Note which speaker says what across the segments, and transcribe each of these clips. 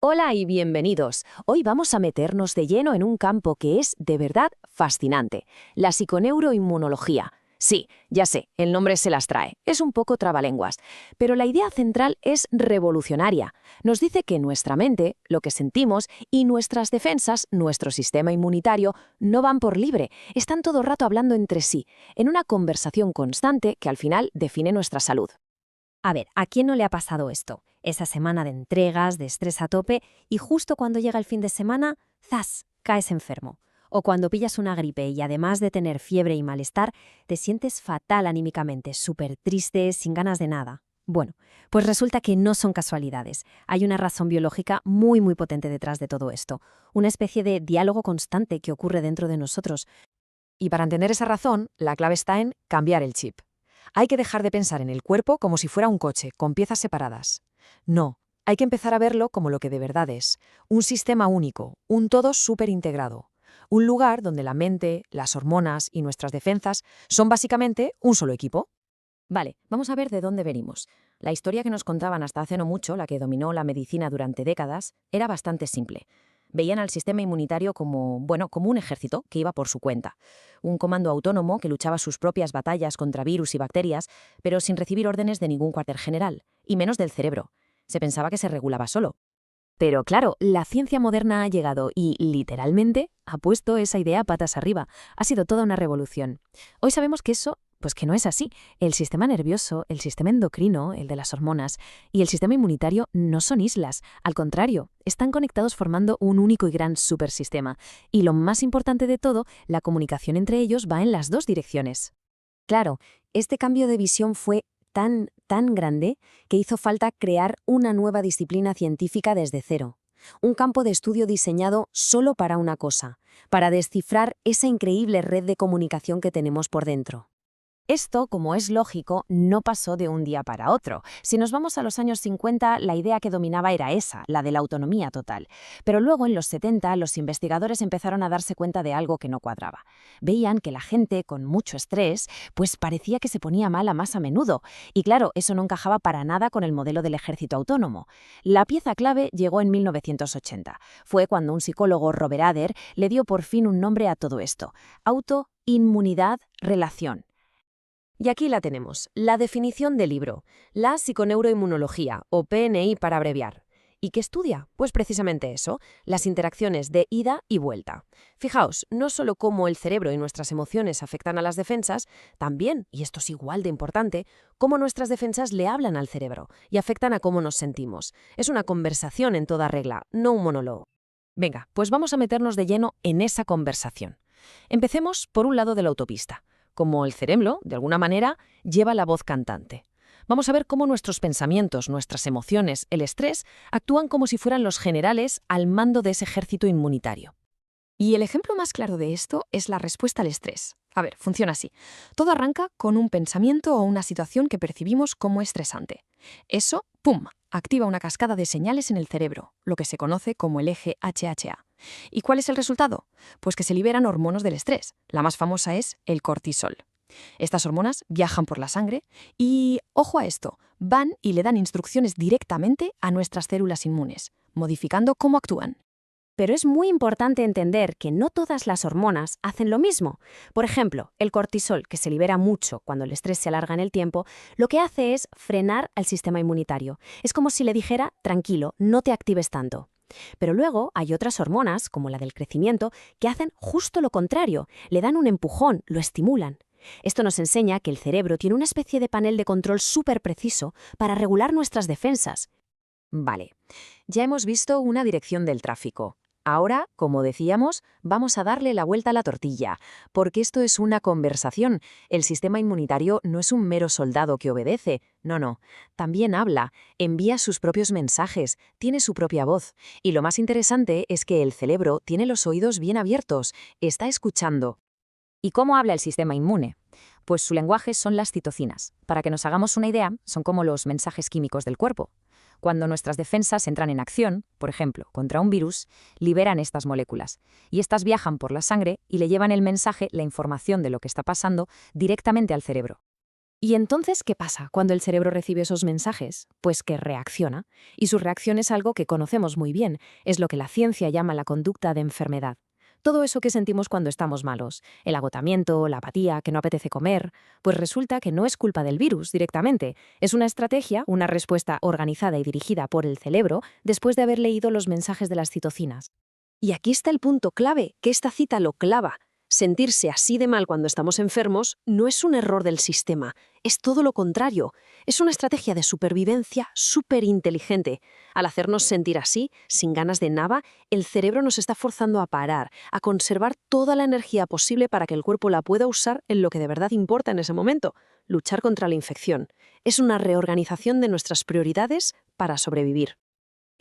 Speaker 1: Hola y bienvenidos. Hoy vamos a meternos de lleno en un campo que es de verdad fascinante, la psiconeuroinmunología. Sí, ya sé, el nombre se las trae, es un poco trabalenguas, pero la idea central es revolucionaria. Nos dice que nuestra mente, lo que sentimos y nuestras defensas, nuestro sistema inmunitario, no van por libre, están todo el rato hablando entre sí, en una conversación constante que al final define nuestra salud.
Speaker 2: A ver, ¿a quién no le ha pasado esto? Esa semana de entregas, de estrés a tope, y justo cuando llega el fin de semana, ¡zas!, caes enfermo. O cuando pillas una gripe y además de tener fiebre y malestar, te sientes fatal anímicamente, súper triste, sin ganas de nada. Bueno, pues resulta que no son casualidades. Hay una razón biológica muy potente detrás de todo esto. Una especie de diálogo constante que ocurre dentro de nosotros.
Speaker 1: Y para entender esa razón, la clave está en cambiar el chip. Hay que dejar de pensar en el cuerpo como si fuera un coche, con piezas separadas. No, hay que empezar a verlo como lo que de verdad es, un sistema único, un todo súper integrado. Un lugar donde la mente, las hormonas y nuestras defensas son básicamente un solo equipo. Vale, vamos a ver de dónde venimos. La historia que nos contaban hasta hace no mucho, la que dominó la medicina durante décadas, era bastante simple. Veían al sistema inmunitario como, bueno, como un ejército que iba por su cuenta. Un comando autónomo que luchaba sus propias batallas contra virus y bacterias, pero sin recibir órdenes de ningún cuartel general, y menos del cerebro. Se pensaba que se regulaba solo. Pero claro, la ciencia moderna ha llegado y, literalmente, ha puesto esa idea patas arriba. Ha sido toda una revolución. Hoy sabemos que eso, pues que no es así. El sistema nervioso, el sistema endocrino, el de las hormonas, y el sistema inmunitario no son islas. Al contrario, están conectados formando un único y gran supersistema. Y lo más importante de todo, la comunicación entre ellos va en las dos direcciones. Claro, este cambio de visión fue tan grande que hizo falta crear una nueva disciplina científica desde cero. Un campo de estudio diseñado solo para una cosa, para descifrar esa increíble red de comunicación que tenemos por dentro. Esto, como es lógico, no pasó de un día para otro. Si nos vamos a los años 50, la idea que dominaba era esa, la de la autonomía total. Pero luego, en los 70, los investigadores empezaron a darse cuenta de algo que no cuadraba. Veían que la gente con mucho estrés, pues parecía que se ponía mala más a menudo. Y claro, eso no encajaba para nada con el modelo del ejército autónomo. La pieza clave llegó en 1980. Fue cuando un psicólogo, Robert Adler, le dio por fin un nombre a todo esto: autoinmunidad relación. Y aquí la tenemos, la definición del libro, la psiconeuroinmunología, o PNI para abreviar. ¿Y qué estudia? Pues precisamente eso, las interacciones de ida y vuelta. Fijaos, no solo cómo el cerebro y nuestras emociones afectan a las defensas, también, y esto es igual de importante, cómo nuestras defensas le hablan al cerebro y afectan a cómo nos sentimos. Es una conversación en toda regla, no un monólogo. Venga, pues vamos a meternos de lleno en esa conversación. Empecemos por un lado de la autopista. Como el cerebro, de alguna manera, lleva la voz cantante. Vamos a ver cómo nuestros pensamientos, nuestras emociones, el estrés, actúan como si fueran los generales al mando de ese ejército inmunitario. Y el ejemplo más claro de esto es la respuesta al estrés. A ver, funciona así. Todo arranca con un pensamiento o una situación que percibimos como estresante. Eso, ¡pum!, activa una cascada de señales en el cerebro, lo que se conoce como el eje HHA. ¿Y cuál es el resultado? Pues que se liberan hormonas del estrés. La más famosa es el cortisol. Estas hormonas viajan por la sangre y, ojo a esto, van y le dan instrucciones directamente a nuestras células inmunes, modificando cómo actúan. Pero es muy importante entender que no todas las hormonas hacen lo mismo. Por ejemplo, el cortisol, que se libera mucho cuando el estrés se alarga en el tiempo, lo que hace es frenar al sistema inmunitario. Es como si le dijera: tranquilo, no te actives tanto. Pero luego hay otras hormonas, como la del crecimiento, que hacen justo lo contrario, le dan un empujón, lo estimulan. Esto nos enseña que el cerebro tiene una especie de panel de control súper preciso para regular nuestras defensas. Vale, ya hemos visto una dirección del tráfico. Ahora, como decíamos, vamos a darle la vuelta a la tortilla, porque esto es una conversación. El sistema inmunitario no es un mero soldado que obedece, no. También habla, envía sus propios mensajes, tiene su propia voz. Y lo más interesante es que el cerebro tiene los oídos bien abiertos, está escuchando. ¿Y cómo habla el sistema inmune? Pues su lenguaje son las citocinas. Para que nos hagamos una idea, son como los mensajes químicos del cuerpo. Cuando nuestras defensas entran en acción, por ejemplo, contra un virus, liberan estas moléculas. Y estas viajan por la sangre y le llevan el mensaje, la información de lo que está pasando, directamente al cerebro. ¿Y entonces qué pasa cuando el cerebro recibe esos mensajes? Pues que reacciona. Y su reacción es algo que conocemos muy bien, es lo que la ciencia llama la conducta de enfermedad. Todo eso que sentimos cuando estamos malos, el agotamiento, la apatía, que no apetece comer, pues resulta que no es culpa del virus directamente. Es una estrategia, una respuesta organizada y dirigida por el cerebro después de haber leído los mensajes de las citocinas.
Speaker 3: Y aquí está el punto clave, que esta cita lo clava. Sentirse así de mal cuando estamos enfermos no es un error del sistema, es todo lo contrario. Es una estrategia de supervivencia súper inteligente. Al hacernos sentir así, sin ganas de nada, el cerebro nos está forzando a parar, a conservar toda la energía posible para que el cuerpo la pueda usar en lo que de verdad importa en ese momento, luchar contra la infección. Es una reorganización de nuestras prioridades para sobrevivir.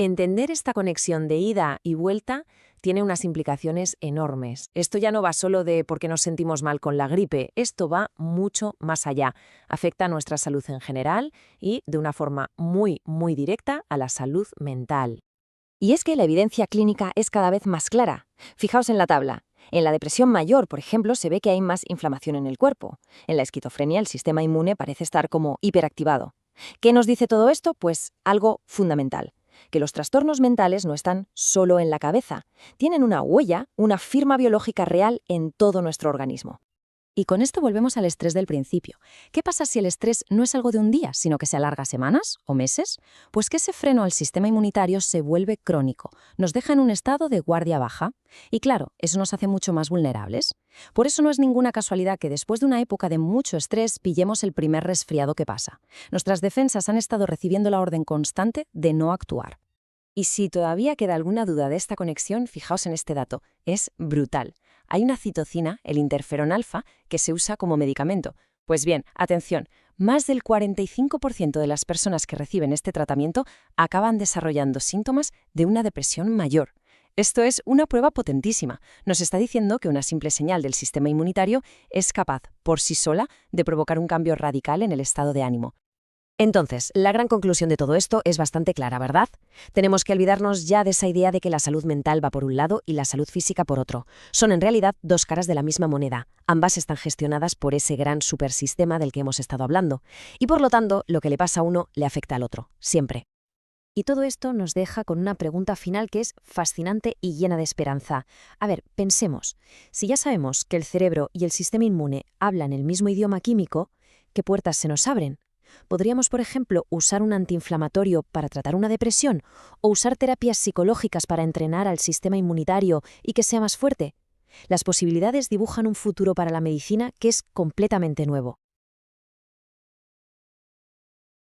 Speaker 1: Entender esta conexión de ida y vuelta tiene unas implicaciones enormes. Esto ya no va solo de por qué nos sentimos mal con la gripe, esto va mucho más allá. Afecta a nuestra salud en general y, de una forma muy, muy directa, a la salud mental.
Speaker 2: Y es que la evidencia clínica es cada vez más clara. Fijaos en la tabla. En la depresión mayor, por ejemplo, se ve que hay más inflamación en el cuerpo. En la esquizofrenia, el sistema inmune parece estar como hiperactivado. ¿Qué nos dice todo esto? Pues algo fundamental. Que los trastornos mentales no están solo en la cabeza, tienen una huella, una firma biológica real en todo nuestro organismo. Y con esto volvemos al estrés del principio. ¿Qué pasa si el estrés no es algo de un día, sino que se alarga semanas o meses? Pues que ese freno al sistema inmunitario se vuelve crónico, nos deja en un estado de guardia baja. Y claro, eso nos hace mucho más vulnerables. Por eso no es ninguna casualidad que después de una época de mucho estrés pillemos el primer resfriado que pasa. Nuestras defensas han estado recibiendo la orden constante de no actuar. Y si todavía queda alguna duda de esta conexión, fijaos en este dato. Es brutal. Hay una citocina, el interferón alfa, que se usa como medicamento. Pues bien, atención, más del 45% de las personas que reciben este tratamiento acaban desarrollando síntomas de una depresión mayor. Esto es una prueba potentísima. Nos está diciendo que una simple señal del sistema inmunitario es capaz, por sí sola, de provocar un cambio radical en el estado de ánimo. Entonces, la gran conclusión de todo esto es bastante clara, ¿verdad? Tenemos que olvidarnos ya de esa idea de que la salud mental va por un lado y la salud física por otro. Son en realidad dos caras de la misma moneda. Ambas están gestionadas por ese gran supersistema del que hemos estado hablando. Y por lo tanto, lo que le pasa a uno le afecta al otro, siempre. Y todo esto nos deja con una pregunta final que es fascinante y llena de esperanza. A ver, pensemos. Si ya sabemos que el cerebro y el sistema inmune hablan el mismo idioma químico, ¿qué puertas se nos abren? ¿Podríamos, por ejemplo, usar un antiinflamatorio para tratar una depresión o usar terapias psicológicas para entrenar al sistema inmunitario y que sea más fuerte? Las posibilidades dibujan un futuro para la medicina que es completamente nuevo.